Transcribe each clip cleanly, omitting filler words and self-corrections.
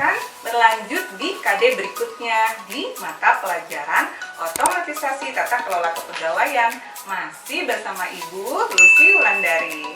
akan berlanjut di KD berikutnya di mata pelajaran Otomatisasi Tata Kelola Kepegawaian. Masih bersama Ibu Lucy Wulandari.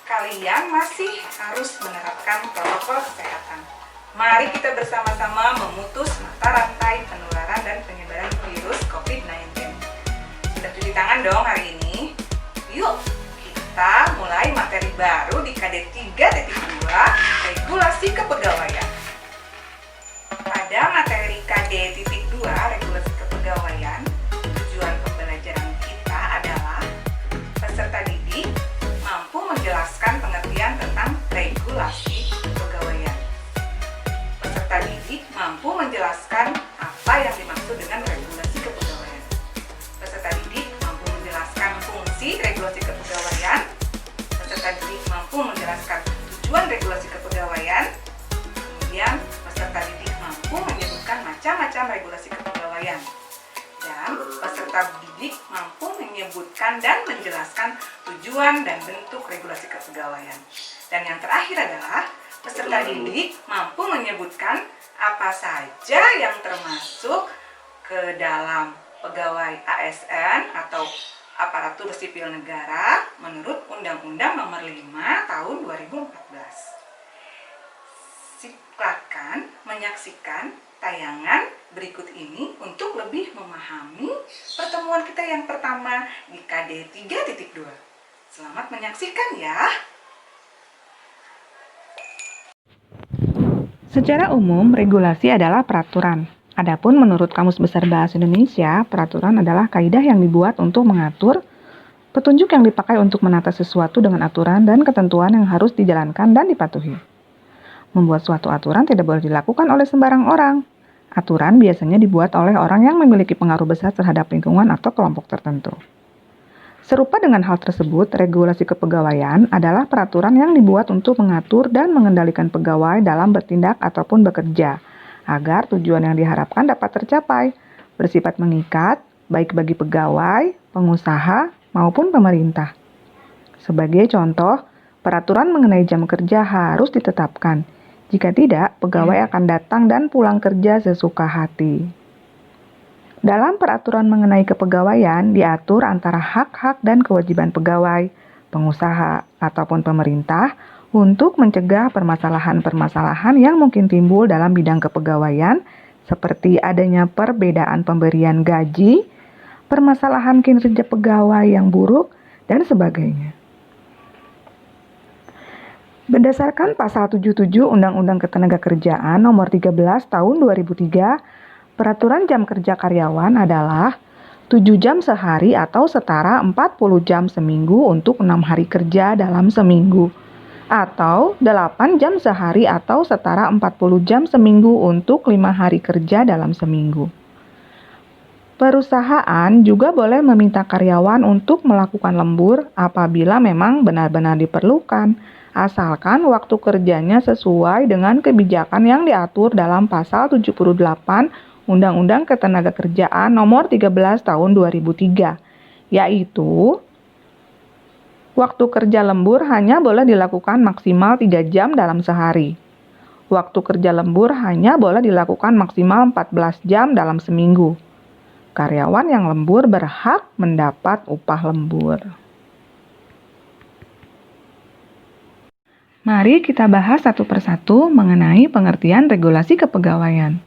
Kalian masih harus menerapkan protokol kesehatan. Mari kita bersama-sama memutus mata rantai penularan dan penyebaran virus COVID-19. Sudah cuci tangan dong hari ini? Yuk, kita mulai materi baru di KD 3.2, Regulasi Kepegawaian. Pada materi KD 2, Regulasi Kepegawaian, tujuan pembelajaran kita adalah peserta didik mampu menjelaskan pengertian tentang regulasi kepegawaian. Peserta didik mampu menjelaskan apa yang dimaksud dengan regulasi kepegawaian. Peserta didik mampu menjelaskan fungsi regulasi kepegawaian. Peserta didik mampu menjelaskan tujuan regulasi kepegawaian. Kemudian peserta didik mampu menyebutkan macam-macam regulasi kepegawaian. Dan peserta didik mampu menyebutkan dan menjelaskan tujuan dan bentuk regulasi kepegawaian. Dan yang terakhir adalah peserta didik mampu menyebutkan apa saja yang termasuk ke dalam pegawai ASN atau aparatur sipil negara menurut Undang-Undang Nomor 5 Tahun 2014. Silakan menyaksikan tayangan berikut ini untuk lebih memahami pertemuan kita yang pertama di KD 3.2. Selamat menyaksikan ya. Secara umum, regulasi adalah peraturan. Adapun menurut Kamus Besar Bahasa Indonesia, peraturan adalah kaidah yang dibuat untuk mengatur, petunjuk yang dipakai untuk menata sesuatu dengan aturan dan ketentuan yang harus dijalankan dan dipatuhi. Membuat suatu aturan tidak boleh dilakukan oleh sembarang orang. Aturan biasanya dibuat oleh orang yang memiliki pengaruh besar terhadap lingkungan atau kelompok tertentu. Serupa dengan hal tersebut, regulasi kepegawaian adalah peraturan yang dibuat untuk mengatur dan mengendalikan pegawai dalam bertindak ataupun bekerja, agar tujuan yang diharapkan dapat tercapai, bersifat mengikat, baik bagi pegawai, pengusaha, maupun pemerintah. Sebagai contoh, peraturan mengenai jam kerja harus ditetapkan. Jika tidak, pegawai akan datang dan pulang kerja sesuka hati. Dalam peraturan mengenai kepegawaian, diatur antara hak-hak dan kewajiban pegawai, pengusaha, ataupun pemerintah untuk mencegah permasalahan-permasalahan yang mungkin timbul dalam bidang kepegawaian, seperti adanya perbedaan pemberian gaji, permasalahan kinerja pegawai yang buruk, dan sebagainya. Berdasarkan Pasal 77 Undang-Undang Ketenagakerjaan Nomor 13 Tahun 2003, peraturan jam kerja karyawan adalah 7 jam sehari atau setara 40 jam seminggu untuk 6 hari kerja dalam seminggu, atau 8 jam sehari atau setara 40 jam seminggu untuk 5 hari kerja dalam seminggu. Perusahaan juga boleh meminta karyawan untuk melakukan lembur apabila memang benar-benar diperlukan, asalkan waktu kerjanya sesuai dengan kebijakan yang diatur dalam Pasal 78 Undang-Undang Ketenagakerjaan Nomor 13 Tahun 2003, yaitu waktu kerja lembur hanya boleh dilakukan maksimal 3 jam dalam sehari. Waktu kerja lembur hanya boleh dilakukan maksimal 14 jam dalam seminggu. Karyawan yang lembur berhak mendapat upah lembur. Mari kita bahas satu persatu mengenai pengertian regulasi kepegawaian.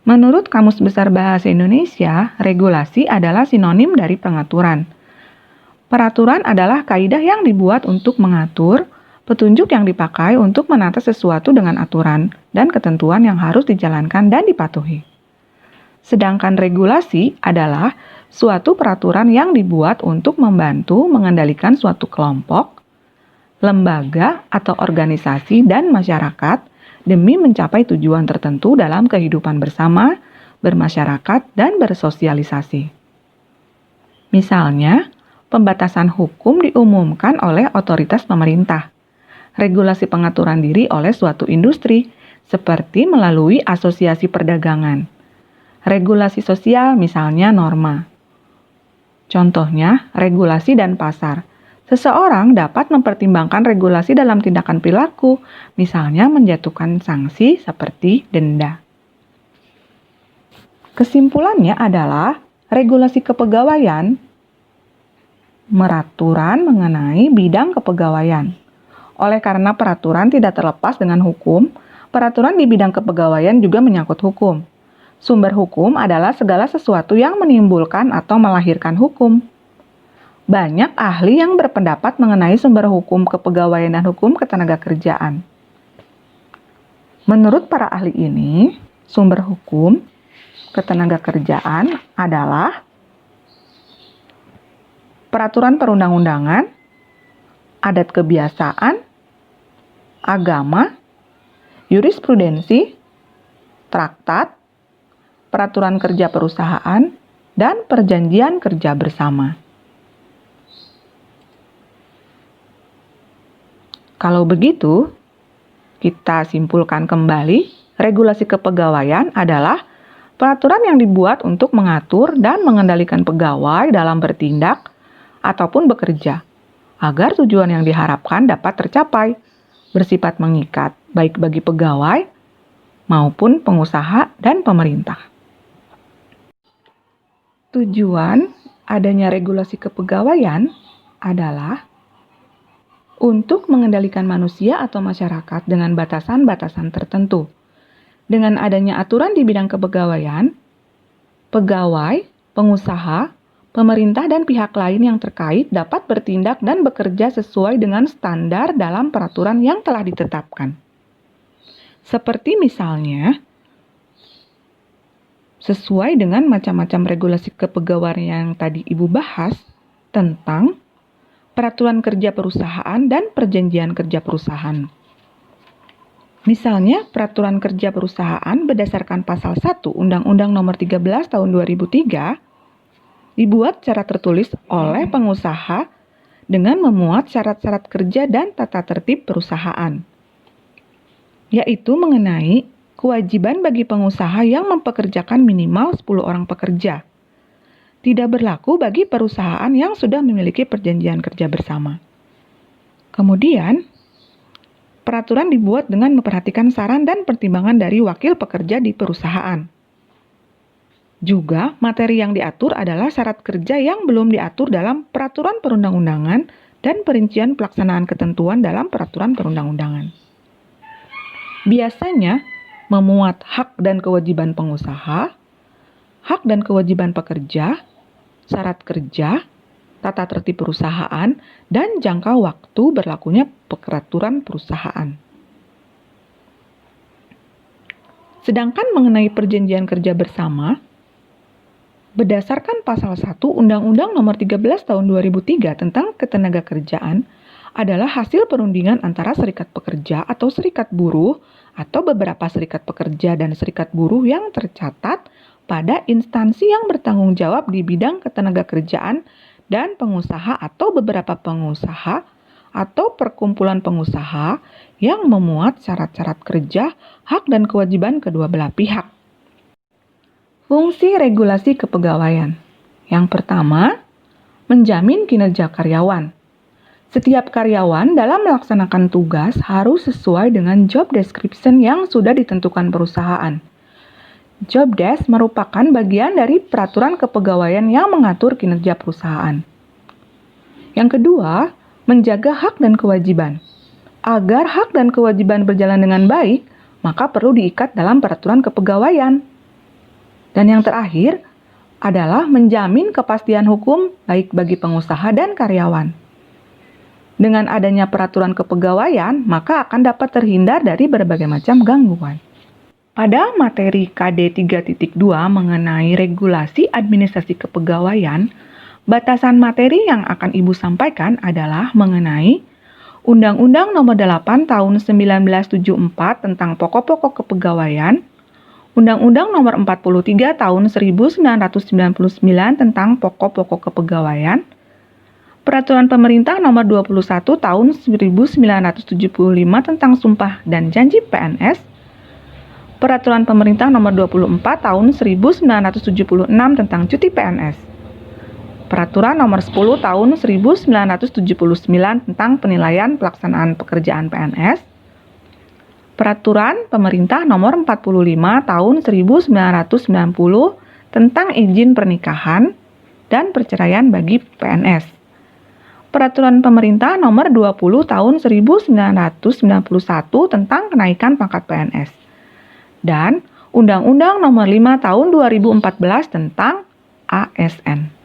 Menurut Kamus Besar Bahasa Indonesia, regulasi adalah sinonim dari pengaturan. Peraturan adalah kaidah yang dibuat untuk mengatur, petunjuk yang dipakai untuk menata sesuatu dengan aturan dan ketentuan yang harus dijalankan dan dipatuhi. Sedangkan regulasi adalah suatu peraturan yang dibuat untuk membantu mengendalikan suatu kelompok, lembaga atau organisasi dan masyarakat demi mencapai tujuan tertentu dalam kehidupan bersama, bermasyarakat, dan bersosialisasi. Misalnya, pembatasan hukum diumumkan oleh otoritas pemerintah, regulasi pengaturan diri oleh suatu industri, seperti melalui asosiasi perdagangan, regulasi sosial misalnya norma. Contohnya, regulasi dan pasar, Seseorang dapat mempertimbangkan regulasi dalam tindakan perilaku, misalnya menjatuhkan sanksi seperti denda. Kesimpulannya adalah regulasi kepegawaian peraturan mengenai bidang kepegawaian. Oleh karena peraturan tidak terlepas dengan hukum, peraturan di bidang kepegawaian juga menyangkut hukum. Sumber hukum adalah segala sesuatu yang menimbulkan atau melahirkan hukum. Banyak ahli yang berpendapat mengenai sumber hukum kepegawaian dan hukum ketenagakerjaan. Menurut para ahli ini, sumber hukum ketenagakerjaan adalah peraturan perundang-undangan, adat kebiasaan, agama, jurisprudensi, traktat, peraturan kerja perusahaan, dan perjanjian kerja bersama. Kalau begitu, kita simpulkan kembali, regulasi kepegawaian adalah peraturan yang dibuat untuk mengatur dan mengendalikan pegawai dalam bertindak ataupun bekerja, agar tujuan yang diharapkan dapat tercapai, bersifat mengikat baik bagi pegawai maupun pengusaha dan pemerintah. Tujuan adanya regulasi kepegawaian adalah untuk mengendalikan manusia atau masyarakat dengan batasan-batasan tertentu. Dengan adanya aturan di bidang kepegawaian, pegawai, pengusaha, pemerintah dan pihak lain yang terkait dapat bertindak dan bekerja sesuai dengan standar dalam peraturan yang telah ditetapkan. Seperti misalnya, sesuai dengan macam-macam regulasi kepegawaian yang tadi Ibu bahas tentang peraturan kerja perusahaan dan perjanjian kerja perusahaan. Misalnya, peraturan kerja perusahaan berdasarkan pasal 1 Undang-Undang Nomor 13 Tahun 2003 dibuat secara tertulis oleh pengusaha dengan memuat syarat-syarat kerja dan tata tertib perusahaan, yaitu mengenai kewajiban bagi pengusaha yang mempekerjakan minimal 10 orang pekerja. Tidak berlaku bagi perusahaan yang sudah memiliki perjanjian kerja bersama. Kemudian, peraturan dibuat dengan memperhatikan saran dan pertimbangan dari wakil pekerja di perusahaan. Juga, materi yang diatur adalah syarat kerja yang belum diatur dalam peraturan perundang-undangan dan perincian pelaksanaan ketentuan dalam peraturan perundang-undangan. Biasanya, memuat hak dan kewajiban pengusaha, hak dan kewajiban pekerja, syarat kerja, tata tertib perusahaan, dan jangka waktu berlakunya peraturan perusahaan. Sedangkan mengenai perjanjian kerja bersama, berdasarkan pasal 1 Undang-Undang Nomor 13 Tahun 2003 tentang Ketenagakerjaan adalah hasil perundingan antara serikat pekerja atau serikat buruh atau beberapa serikat pekerja dan serikat buruh yang tercatat pada instansi yang bertanggung jawab di bidang ketenagakerjaan dan pengusaha atau beberapa pengusaha atau perkumpulan pengusaha yang memuat syarat-syarat kerja, hak dan kewajiban kedua belah pihak. Fungsi regulasi kepegawaian. Yang pertama, menjamin kinerja karyawan. Setiap karyawan dalam melaksanakan tugas harus sesuai dengan job description yang sudah ditentukan perusahaan. Job desk merupakan bagian dari peraturan kepegawaian yang mengatur kinerja perusahaan. Yang kedua, menjaga hak dan kewajiban. Agar hak dan kewajiban berjalan dengan baik, maka perlu diikat dalam peraturan kepegawaian. Dan yang terakhir adalah menjamin kepastian hukum baik bagi pengusaha dan karyawan. Dengan adanya peraturan kepegawaian, maka akan dapat terhindar dari berbagai macam gangguan. Pada materi KD 3.2 mengenai regulasi administrasi kepegawaian, batasan materi yang akan Ibu sampaikan adalah mengenai Undang-Undang Nomor 8 Tahun 1974 tentang Pokok-pokok Kepegawaian, Undang-Undang Nomor 43 Tahun 1999 tentang Pokok-pokok Kepegawaian, Peraturan Pemerintah Nomor 21 Tahun 1975 tentang Sumpah dan Janji PNS, Peraturan Pemerintah Nomor 24 Tahun 1976 tentang Cuti PNS. Peraturan Nomor 10 Tahun 1979 tentang penilaian pelaksanaan pekerjaan PNS, Peraturan Pemerintah Nomor 45 Tahun 1990 tentang izin pernikahan dan perceraian bagi PNS, Peraturan Pemerintah Nomor 20 Tahun 1991 tentang kenaikan pangkat PNS, dan Undang-Undang Nomor 5 Tahun 2014 tentang ASN.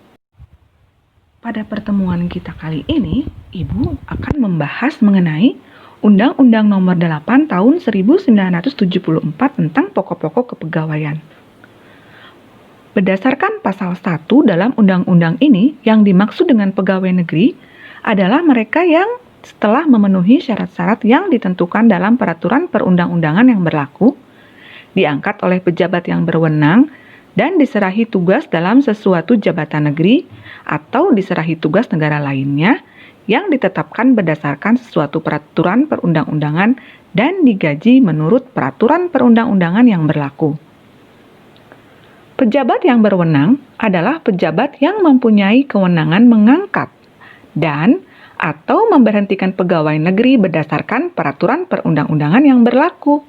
Pada pertemuan kita kali ini, Ibu akan membahas mengenai Undang-Undang Nomor 8 Tahun 1974 tentang pokok-pokok kepegawaian. Berdasarkan pasal 1 dalam undang-undang ini, yang dimaksud dengan pegawai negeri adalah mereka yang setelah memenuhi syarat-syarat yang ditentukan dalam peraturan perundang-undangan yang berlaku, diangkat oleh pejabat yang berwenang, dan diserahi tugas dalam sesuatu jabatan negeri atau diserahi tugas negara lainnya yang ditetapkan berdasarkan sesuatu peraturan perundang-undangan dan digaji menurut peraturan perundang-undangan yang berlaku. Pejabat yang berwenang adalah pejabat yang mempunyai kewenangan mengangkat dan atau memberhentikan pegawai negeri berdasarkan peraturan perundang-undangan yang berlaku.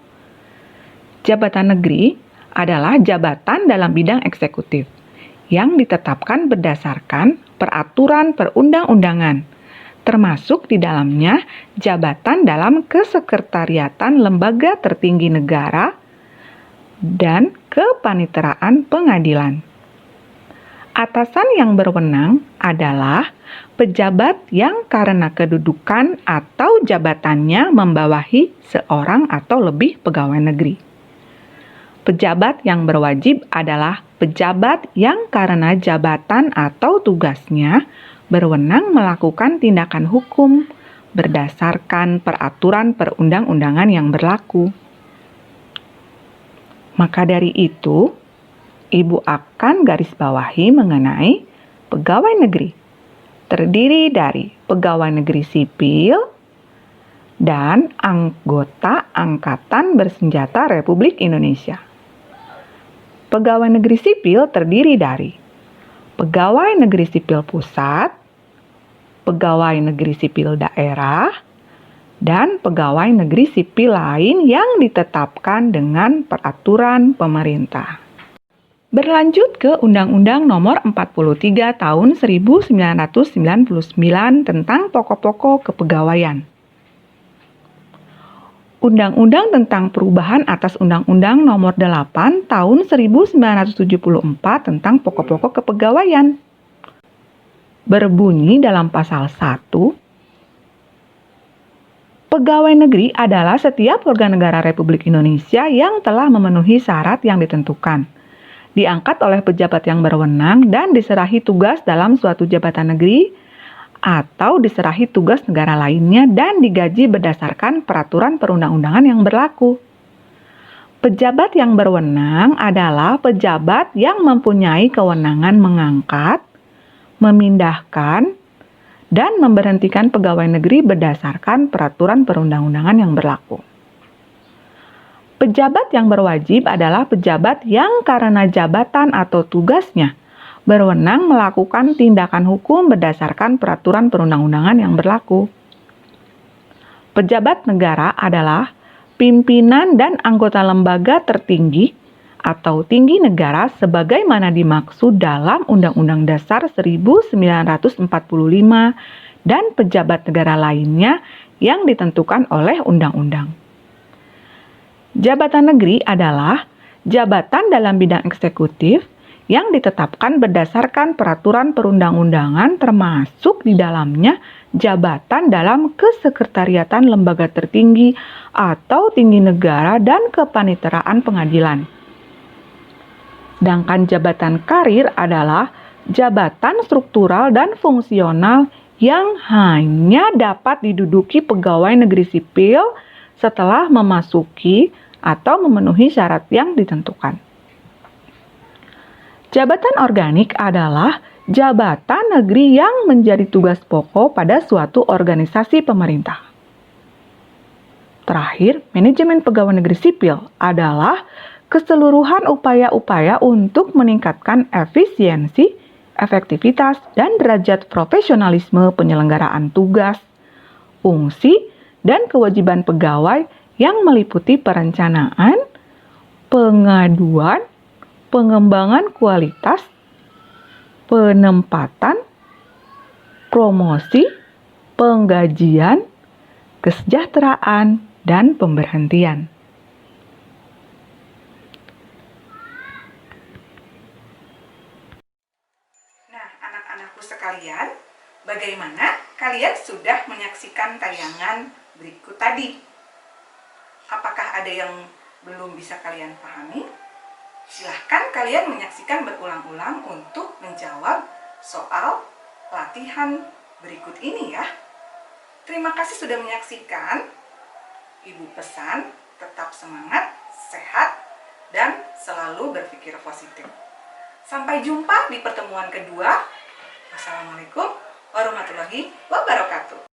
Jabatan negeri adalah jabatan dalam bidang eksekutif yang ditetapkan berdasarkan peraturan perundang-undangan, termasuk di dalamnya jabatan dalam kesekretariatan lembaga tertinggi negara dan kepaniteraan pengadilan. Atasan yang berwenang adalah pejabat yang karena kedudukan atau jabatannya membawahi seorang atau lebih pegawai negeri. Pejabat yang berwajib adalah pejabat yang karena jabatan atau tugasnya berwenang melakukan tindakan hukum berdasarkan peraturan perundang-undangan yang berlaku. Maka dari itu, Ibu akan garis bawahi mengenai pegawai negeri. Terdiri dari pegawai negeri sipil dan anggota Angkatan Bersenjata Republik Indonesia. Pegawai negeri sipil terdiri dari pegawai negeri sipil pusat, pegawai negeri sipil daerah, dan pegawai negeri sipil lain yang ditetapkan dengan peraturan pemerintah. Berlanjut ke Undang-Undang Nomor 43 Tahun 1999 tentang pokok-pokok kepegawaian. Undang-Undang tentang perubahan atas Undang-Undang Nomor 8 Tahun 1974 tentang pokok-pokok kepegawaian. Berbunyi dalam pasal 1, pegawai negeri adalah setiap warga negara Republik Indonesia yang telah memenuhi syarat yang ditentukan, diangkat oleh pejabat yang berwenang dan diserahi tugas dalam suatu jabatan negeri atau diserahi tugas negara lainnya dan digaji berdasarkan peraturan perundang-undangan yang berlaku. Pejabat yang berwenang adalah pejabat yang mempunyai kewenangan mengangkat, memindahkan, dan memberhentikan pegawai negeri berdasarkan peraturan perundang-undangan yang berlaku. Pejabat yang berwajib adalah pejabat yang karena jabatan atau tugasnya berwenang melakukan tindakan hukum berdasarkan peraturan perundang-undangan yang berlaku. Pejabat negara adalah pimpinan dan anggota lembaga tertinggi atau tinggi negara sebagaimana dimaksud dalam Undang-Undang Dasar 1945 dan pejabat negara lainnya yang ditentukan oleh undang-undang. Jabatan negeri adalah jabatan dalam bidang eksekutif yang ditetapkan berdasarkan peraturan perundang-undangan termasuk di dalamnya jabatan dalam kesekretariatan lembaga tertinggi atau tinggi negara dan kepaniteraan pengadilan. Sedangkan jabatan karir adalah jabatan struktural dan fungsional yang hanya dapat diduduki pegawai negeri sipil setelah memasuki atau memenuhi syarat yang ditentukan. Jabatan organik adalah jabatan negeri yang menjadi tugas pokok pada suatu organisasi pemerintah. Terakhir, manajemen pegawai negeri sipil adalah keseluruhan upaya-upaya untuk meningkatkan efisiensi, efektivitas dan derajat profesionalisme penyelenggaraan tugas, fungsi, dan kewajiban pegawai yang meliputi perencanaan, pengaduan, pengembangan kualitas, penempatan, promosi, penggajian, kesejahteraan, dan pemberhentian. Nah, anak-anakku sekalian, bagaimana kalian sudah menyaksikan tayangan berikut tadi? Apakah ada yang belum bisa kalian pahami? Silahkan kalian menyaksikan berulang-ulang untuk menjawab soal latihan berikut ini ya. Terima kasih sudah menyaksikan. Ibu pesan, tetap semangat, sehat, dan selalu berpikir positif. Sampai jumpa di pertemuan kedua. Wassalamualaikum warahmatullahi wabarakatuh.